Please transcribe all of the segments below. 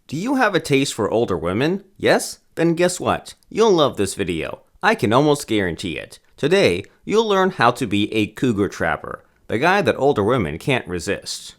Do you have a taste for older women? Yes? Then guess what? You'll love this video. I can almost guarantee it. Today, you'll learn how to be a cougar trapper, the guy that older women can't resist.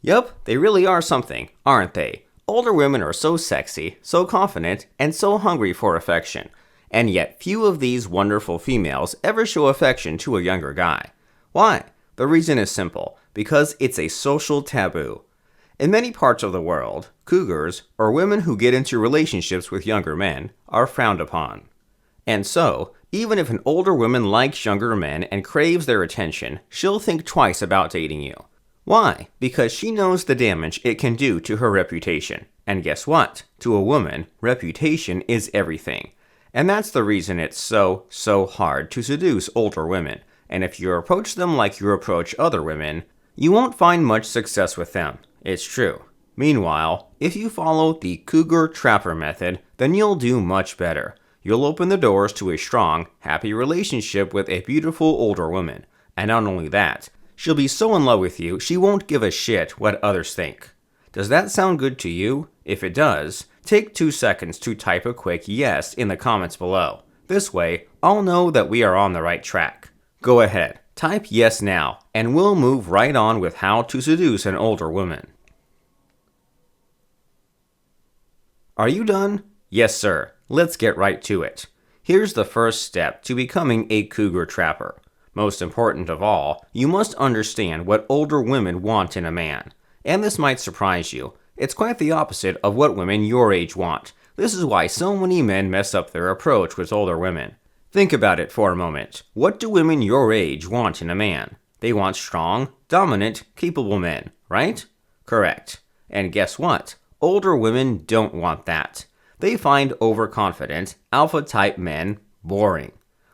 Yup, they really are something, aren't they? Older women are so sexy, so confident, and so hungry for affection. And yet few of these wonderful females ever show affection to a younger guy. Why? The reason is simple, because it's a social taboo. In many parts of the world, cougars, or women who get into relationships with younger men, are frowned upon. And so, even if an older woman likes younger men and craves their attention, she'll think twice about dating you. Why? Because she knows the damage it can do to her reputation. And guess what? To a woman, reputation is everything. And that's the reason it's so hard to seduce older women. And if you approach them like you approach other women, you won't find much success with them. It's true. Meanwhile, if you follow the Cougar Trapper Method, then you'll do much better. You'll open the doors to a strong, happy relationship with a beautiful older woman. And not only that, she'll be so in love with you, she won't give a shit what others think. Does that sound good to you? If it does, take 2 seconds to type a quick yes in the comments below. This way, I'll know that we are on the right track. Go ahead, type yes now, and we'll move right on with how to seduce an older woman. Are you done? Yes, sir. Let's get right to it. Here's the first step to becoming a cougar trapper. Most important of all, you must understand what older women want in a man. And this might surprise you. It's quite the opposite of what women your age want. This is why so many men mess up their approach with older women. Think about it for a moment. What do women your age want in a man? They want strong, dominant, capable men, right? Correct. And guess what? Older women don't want that. They find overconfident, alpha-type men boring.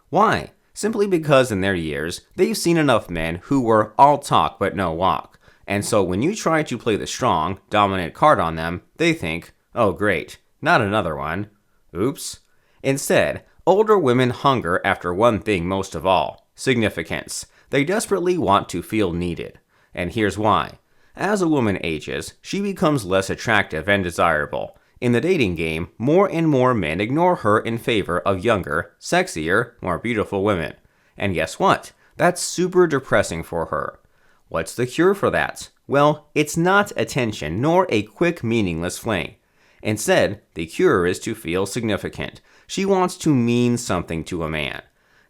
Why? Simply because in their years, they've seen enough men who were all talk but no walk. And so when you try to play the strong, dominant card on them, they think, oh great, not another one. Oops. Instead, older women hunger after one thing most of all, significance. They desperately want to feel needed. And here's why. As a woman ages, she becomes less attractive and desirable. In the dating game, more and more men ignore her in favor of younger, sexier, more beautiful women. And guess what? That's super depressing for her. What's the cure for that? Well, it's not attention nor a quick meaningless fling. Instead, the cure is to feel significant. She wants to mean something to a man.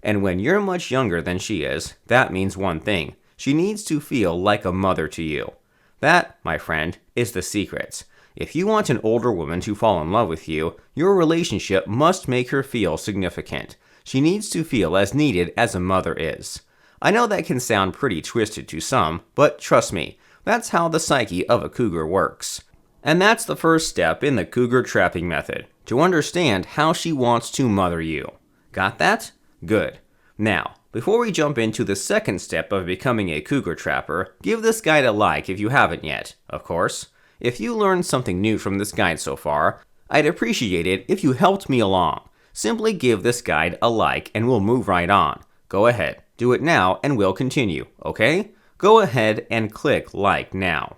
And when you're much younger than she is, that means one thing. She needs to feel like a mother to you. That, my friend, is the secret. If you want an older woman to fall in love with you, your relationship must make her feel significant. She needs to feel as needed as a mother is. I know that can sound pretty twisted to some, but trust me, that's how the psyche of a cougar works. And that's the first step in the cougar trapping method, to understand how she wants to mother you. Got that? Good. Now, before we jump into the second step of becoming a cougar trapper, give this guide a like if you haven't yet, of course. If you learned something new from this guide so far, I'd appreciate it if you helped me along. Simply give this guide a like and we'll move right on. Go ahead, do it now and we'll continue, okay? Go ahead and click like now.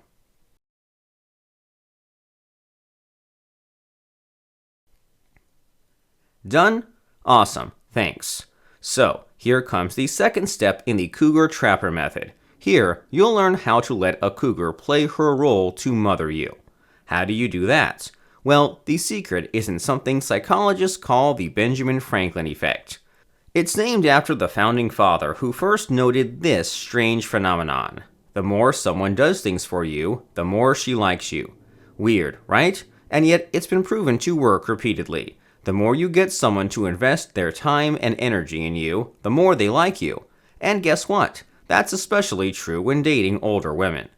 Done? Awesome, thanks. So, here comes the second step in the Cougar Trapper Method. Here, you'll learn how to let a cougar play her role to mother you. How do you do that? Well, the secret is in something psychologists call the Benjamin Franklin effect. It's named after the founding father who first noted this strange phenomenon. The more someone does things for you, the more she likes you. Weird, right? And yet, it's been proven to work repeatedly. The more you get someone to invest their time and energy in you, the more they like you. And guess what? That's especially true when dating older women.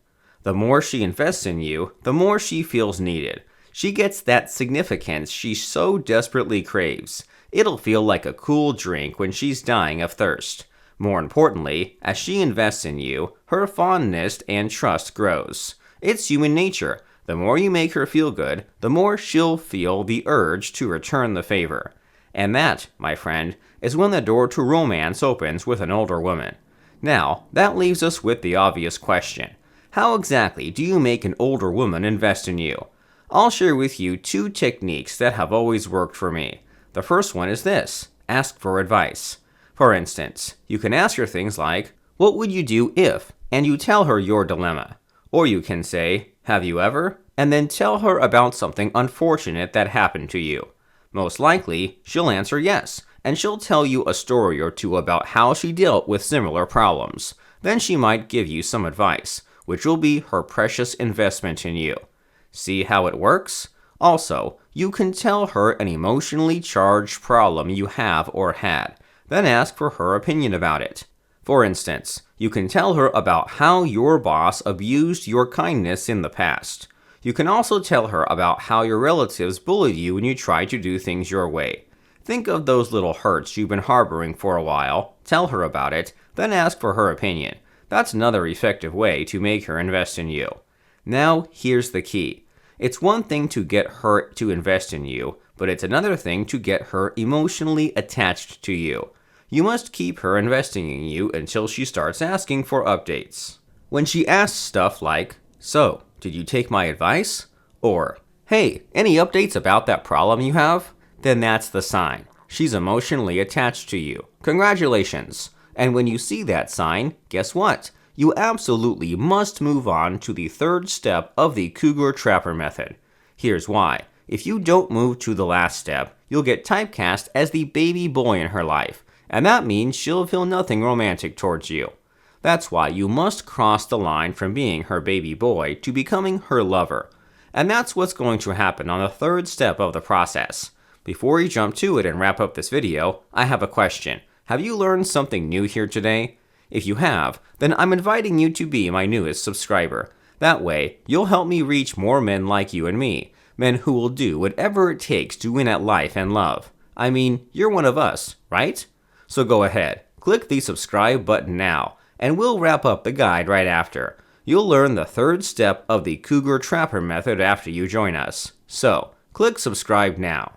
The more she invests in you, the more she feels needed. She gets that significance she so desperately craves. It'll feel like a cool drink when she's dying of thirst. More importantly, as she invests in you, her fondness and trust grows. It's human nature. The more you make her feel good, the more she'll feel the urge to return the favor. And that, my friend, is when the door to romance opens with an older woman. Now, that leaves us with the obvious question. How exactly do you make an older woman invest in you? I'll share with you 2 techniques that have always worked for me. The first one is this: ask for advice. For instance, you can ask her things like, "What would you do if?" and you tell her your dilemma. Or you can say, "Have you ever?" and then tell her about something unfortunate that happened to you. Most likely, she'll answer yes, and she'll tell you a story or two about how she dealt with similar problems. Then she might give you some advice, which will be her precious investment in you. See how it works? Also, you can tell her an emotionally charged problem you have or had, then ask for her opinion about it. For instance, you can tell her about how your boss abused your kindness in the past. You can also tell her about how your relatives bullied you when you tried to do things your way. Think of those little hurts you've been harboring for a while, tell her about it, then ask for her opinion. That's another effective way to make her invest in you. Now, here's the key. It's one thing to get her to invest in you, but it's another thing to get her emotionally attached to you. You must keep her investing in you until she starts asking for updates. When she asks stuff like, "So, did you take my advice?" Or, "Hey, any updates about that problem you have?" then that's the sign. She's emotionally attached to you. Congratulations! And when you see that sign, guess what? You absolutely must move on to the 3rd step of the Cougar Trapper Method. Here's why. If you don't move to the last step, you'll get typecast as the baby boy in her life, and that means she'll feel nothing romantic towards you. That's why you must cross the line from being her baby boy to becoming her lover. And that's what's going to happen on the 3rd step of the process. Before we jump to it and wrap up this video, I have a question. Have you learned something new here today? If you have, then I'm inviting you to be my newest subscriber. That way, you'll help me reach more men like you and me, men who will do whatever it takes to win at life and love. I mean, you're one of us, right? So go ahead, click the subscribe button now, and we'll wrap up the guide right after. You'll learn the 3rd step of the Cougar Trapper Method after you join us. So, click subscribe now.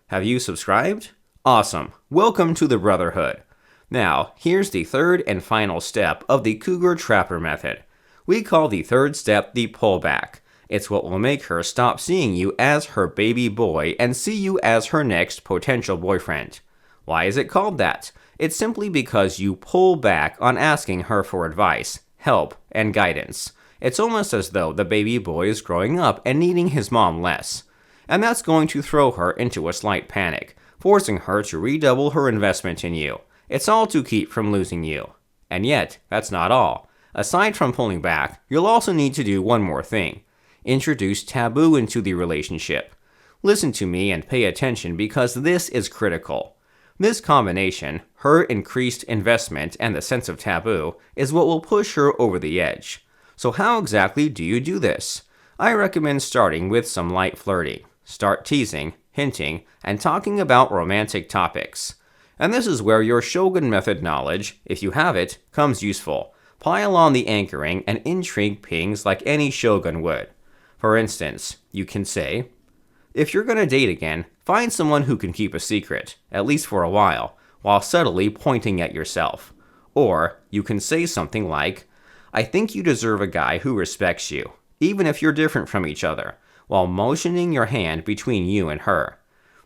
Have you subscribed? Awesome. Welcome to the Brotherhood. Now, here's the 3rd and final step of the Cougar Trapper Method. We call the 3rd step the pullback. It's what will make her stop seeing you as her baby boy and see you as her next potential boyfriend. Why is it called that? It's simply because you pull back on asking her for advice, help, and guidance. It's almost as though the baby boy is growing up and needing his mom less. And that's going to throw her into a slight panic, forcing her to redouble her investment in you. It's all to keep from losing you. And yet, that's not all. Aside from pulling back, you'll also need to do one more thing. Introduce taboo into the relationship. Listen to me and pay attention because this is critical. This combination, her increased investment and the sense of taboo, is what will push her over the edge. So how exactly do you do this? I recommend starting with some light flirting. Start teasing, hinting, and talking about romantic topics. And this is where your Shogun Method knowledge, if you have it, comes useful. Pile on the anchoring and intrigue pings like any shogun would. For instance, you can say, "If you're going to date again, find someone who can keep a secret, at least for a while subtly pointing at yourself." Or you can say something like, "I think you deserve a guy who respects you, even if you're different from each other," while motioning your hand between you and her.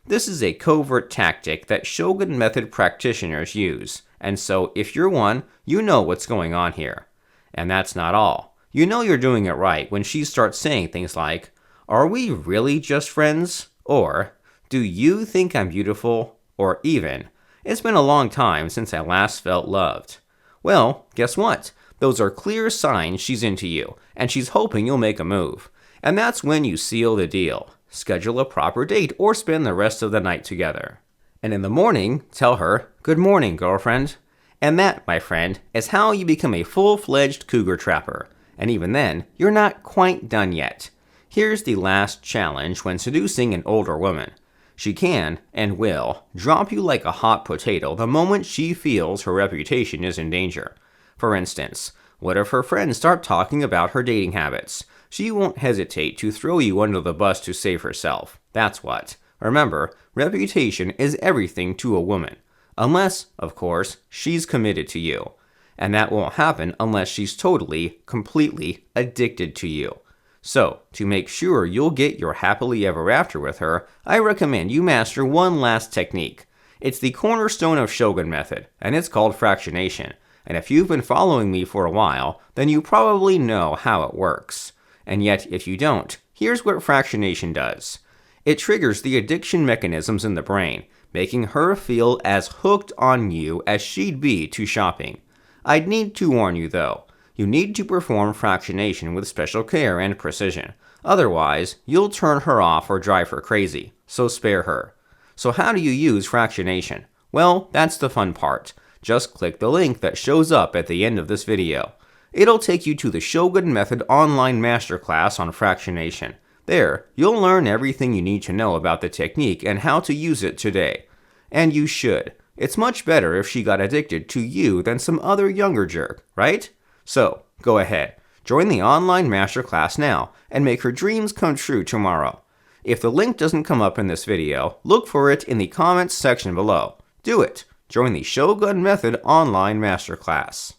This is a covert tactic that Shogun Method practitioners use, and so if you're one, you know what's going on here. And that's not all. You know you're doing it right when she starts saying things like, "Are we really just friends?" Or, "Do you think I'm beautiful?" Or even, "It's been a long time since I last felt loved." Well, guess what? Those are clear signs she's into you, and she's hoping you'll make a move. And that's when you seal the deal. Schedule a proper date or spend the rest of the night together. And in the morning, tell her, "Good morning, girlfriend." And that, my friend, is how you become a full-fledged cougar trapper. And even then, you're not quite done yet. Here's the last challenge when seducing an older woman. She can, and will, drop you like a hot potato the moment she feels her reputation is in danger. For instance, what if her friends start talking about her dating habits? She won't hesitate to throw you under the bus to save herself. That's what. Remember, reputation is everything to a woman. Unless, of course, she's committed to you. And that won't happen unless she's totally, completely addicted to you. So, to make sure you'll get your happily ever after with her, I recommend you master one last technique. It's the cornerstone of Shogun Method, and it's called fractionation. And if you've been following me for a while, then you probably know how it works. And yet, if you don't, here's what fractionation does. It triggers the addiction mechanisms in the brain, making her feel as hooked on you as she'd be to shopping. I'd need to warn you though, you need to perform fractionation with special care and precision. Otherwise, you'll turn her off or drive her crazy, so spare her. So how do you use fractionation? Well, that's the fun part. Just click the link that shows up at the end of this video. It'll take you to the Shogun Method online masterclass on fractionation. There, you'll learn everything you need to know about the technique and how to use it today. And you should. It's much better if she got addicted to you than some other younger jerk, right? So, go ahead. Join the online masterclass now and make her dreams come true tomorrow. If the link doesn't come up in this video, look for it in the comments section below. Do it. Join the Shogun Method online masterclass.